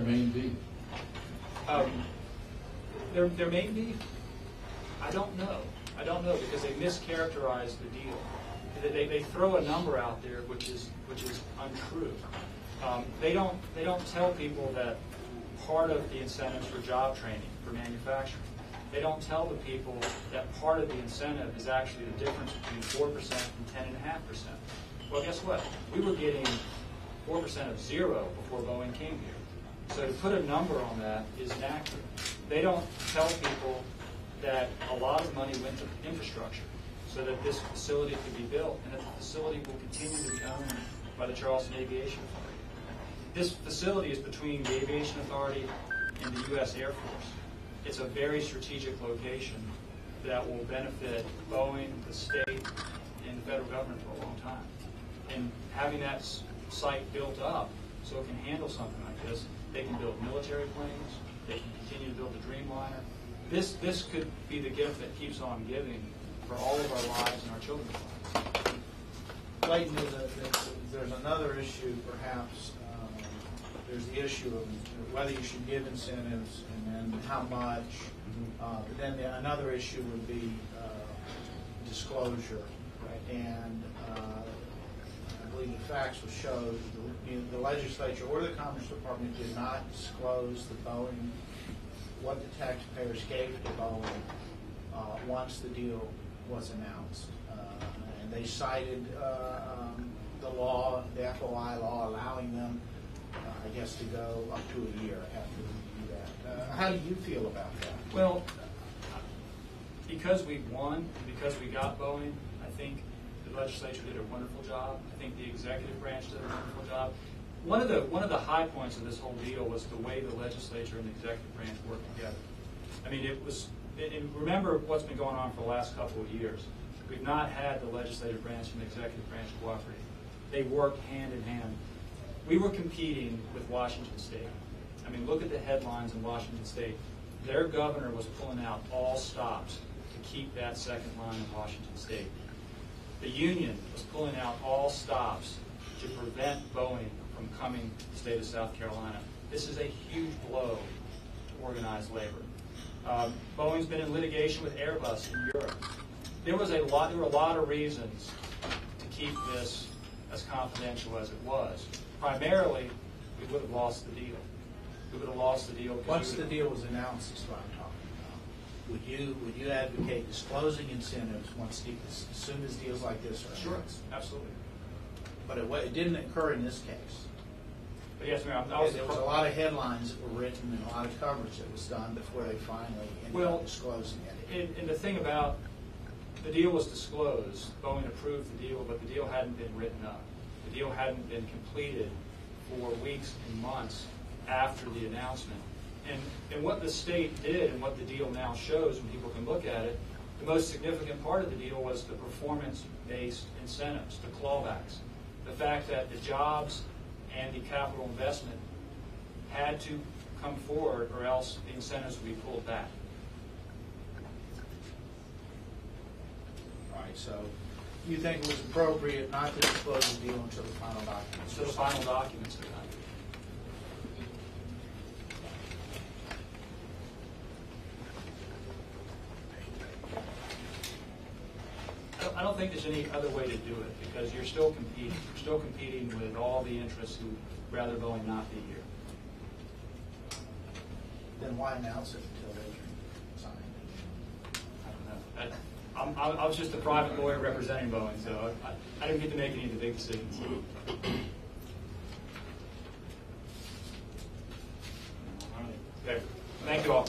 main beef? Their main beef? I don't know. I don't know because they mischaracterize the deal. They throw a number out there which is untrue. They don't tell people that part of the incentives for job training for manufacturing. They don't tell the people that part of the incentive is actually the difference between 4% and 10.5%. Well, guess what? We were getting 4% of zero before Boeing came here. So to put a number on that is inaccurate. They don't tell people that a lot of money went to infrastructure so that this facility could be built and that the facility will continue to be owned by the Charleston Aviation Authority. This facility is between the Aviation Authority and the U.S. Air Force. It's a very strategic location that will benefit Boeing, the state, and the federal government for a long time. And having that site built up so it can handle something like this, they can build military planes, they can continue to build the Dreamliner. This could be the gift that keeps on giving for all of our lives and our children's lives. Leighton, there's another issue, perhaps. There's the issue of whether you should give incentives and then how much. But then another issue would be disclosure. Right. And I believe the facts will show the legislature or the Commerce Department did not disclose to Boeing what the taxpayers gave to Boeing once the deal was announced. And they cited the law, the FOI law, allowing them, I guess, to go up to a year after we do that. How do you feel about that? Well, because we won, because we got Boeing, I think the legislature did a wonderful job. I think the executive branch did a wonderful job. One of the high points of this whole deal was the way the legislature and the executive branch worked together. I mean, and remember what's been going on for the last couple of years. We've not had the legislative branch and the executive branch cooperate. They worked hand in hand. We were competing with Washington State. I mean, look at the headlines in Washington State. Their governor was pulling out all stops to keep that second line in Washington State. The union was pulling out all stops to prevent Boeing from coming to the state of South Carolina. This is a huge blow to organized labor. Boeing's been in litigation with Airbus in Europe. There were a lot of reasons to keep this as confidential as it was. Primarily, we would have lost the deal. We would have lost the deal. Once the deal was announced, is what I'm talking about. Would you advocate disclosing incentives as soon as deals like this are announced? Sure, absolutely. But it didn't occur in this case. But yes, ma'am. There was a lot of headlines that were written and a lot of coverage that was done before they finally ended up disclosing it. And the thing about the deal was disclosed. Boeing approved the deal, but the deal hadn't been written up. The deal hadn't been completed for weeks and months after the announcement. And what the state did and what the deal now shows when people can look at it, the most significant part of the deal was the performance-based incentives, the clawbacks. The fact that the jobs and the capital investment had to come forward or else the incentives would be pulled back. All right, so you think it was appropriate not to disclose the deal until the final documents? Until the final documents are done. I don't think there's any other way to do it because you're still competing. You're still competing with all the interests who rather Boeing not be here. Then why announce it until they sign? I don't know. I was just a private lawyer representing Boeing, so I didn't get to make any of the big decisions. Okay. Thank you all.